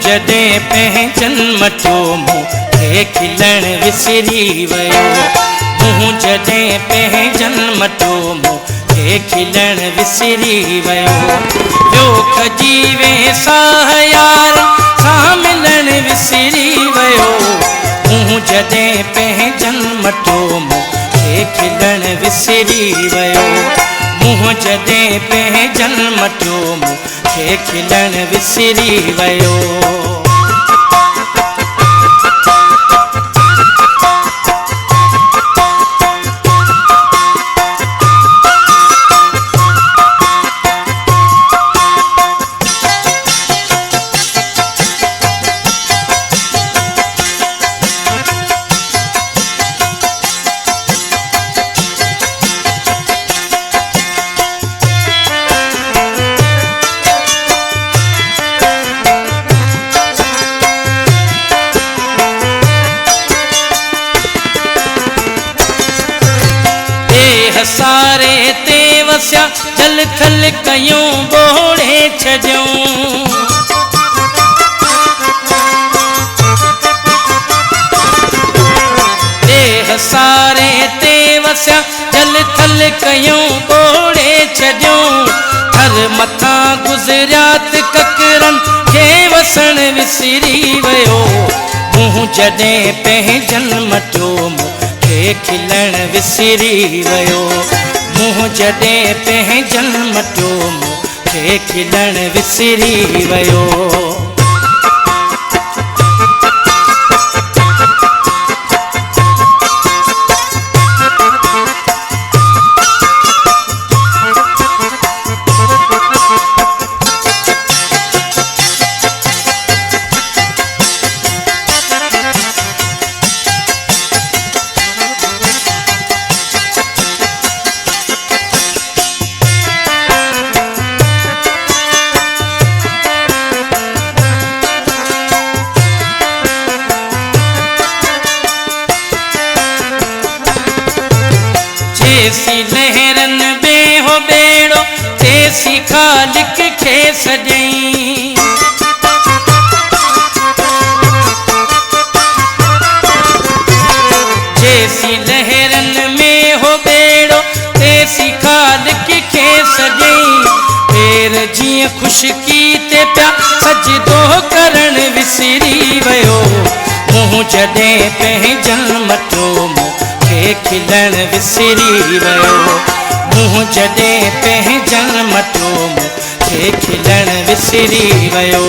जॾहिं पंहिंजन मटियो मूंखे खिलण विसरी वियो। मूं जॾहिं पंहिंजन मटियो मूंखे खिलण विसरी वियो। ॿियो खजी वेसाह यार सां मिलण विसरी वियो। मूं जॾहिं पंहिंजन मटियो मूंखे खिलण विसरी वियो। मूं जॾहिं पंहिंजन मटियो मूंखे खिलण विसरी वियो। सारे ते वसिया जल थल कयूं ॿोड़े छॾियूं। देह सारे ते वसिया जल थल कयूं ॿोड़े छॾियूं। थर मथां गुज़रिया त ककरनि खे वसण विसरी वियो। मूं जॾहिं पंहिंजन मटियो मूंखे खिलण विसरी वियो। मूं जॾहिं पंहिंजन मटियो मूंखे खिलण विसरी वियो। तेसी लहरन में हो बेड़ो तेसी खालिक खे सजई। जैसी लहरन में हो बेड़ो तेसी खालिक खे सजई। पैर जीअं खुशकी ते पिया सजदो करण विसरी वियो। मूं जॾहिं पंहिंजन मटियो मूंखे खिलण विसरी वियो। मूं जॾहिं पंहिंजन मटियो मूंखे खिलण विसरी वियो।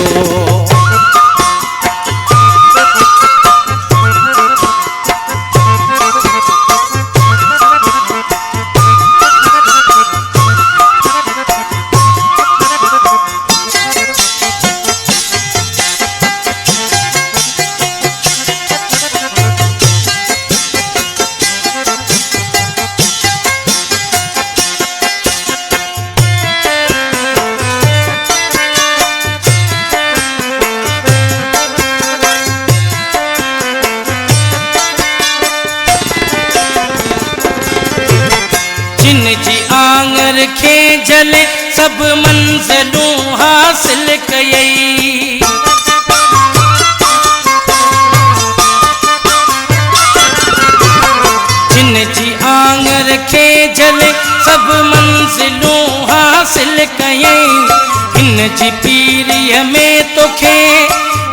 जी आंगर खे जले सब मंज़िलूं हासिल कयई। जिन जी आंगर खे जले सब मंज़िलूं हासिल कयई। हिन जी पीरीअ में तोखे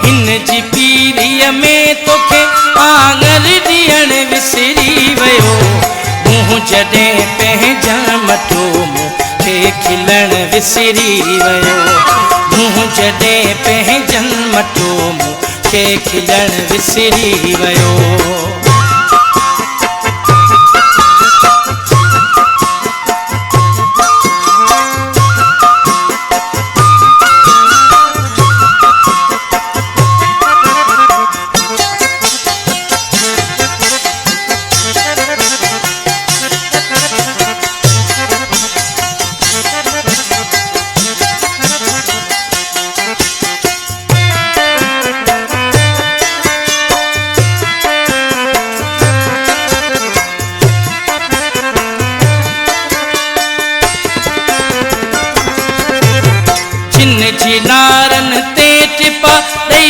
हिन जी पीरीअ में तोखे आंगर ॾियण विसरी वियो। मूं जॾहिं पंहिंजन मटियो मूंखे खिलण विसरी वियो। मूं जॾहिं पंहिंजन मटियो मूंखे खिलण विसरी वियो।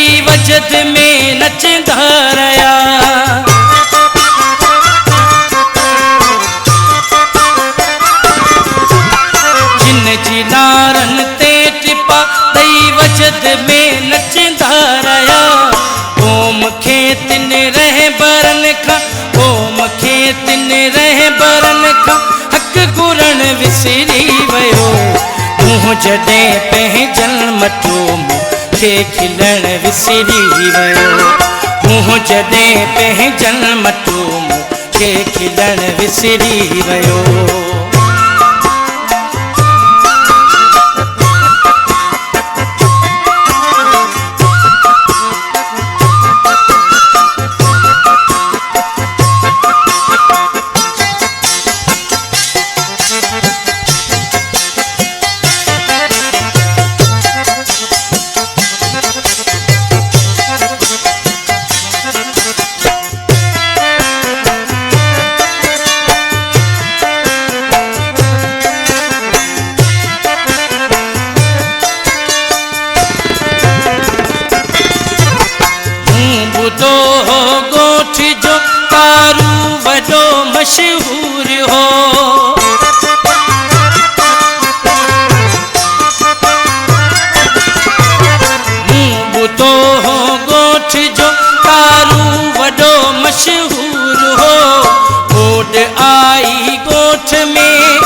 दई वजद में नचंदा रहिया। जिन जी नारन ते टिपा दई वजद में नचंदा रहिया। क़ौम खे तिन रहबरन खां, क़ौम खे तिन रहबरन खां हक़ घुरण विसरी वियो। मुंहुं जॾहिं पंहिंजल मटो मूंखे खिलण विसरी वियो। मुंहुं जॾहिं पंहिंजल मटो मूंखे खिलण विसरी वियो। गोठ जो तारू वॾो मशहूर हो। ॿुधो हो गोठ जो तारू वॾो मशहूर हो। ओड आई गोठ में,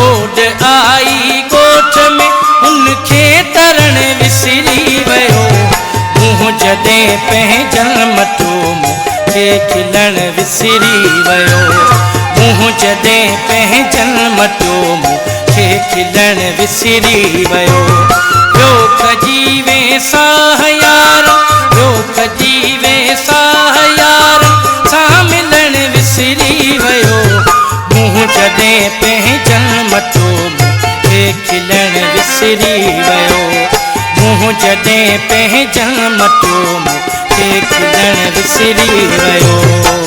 ओड आई गोठ में उनखे तरण विसरी वियो। मुंहुं जॾहिं पंहिंजल मटो मूंखे खिलण विसरी वियो। मुंहुं जॾहिं पंहिंजल मटो मूंखे खिलण विसरी वियो। ॿियो खजी वेसाह यार, ॿियो खजी वेसाह यार सां मिलण विसरी वियो। मुंहुं जॾहिं पंहिंजल मटो मूंखे खिलण विसरी वियो। मुंहुं जॾहिं पंहिंजल मटो मूंखे खिलण विसरी वियो।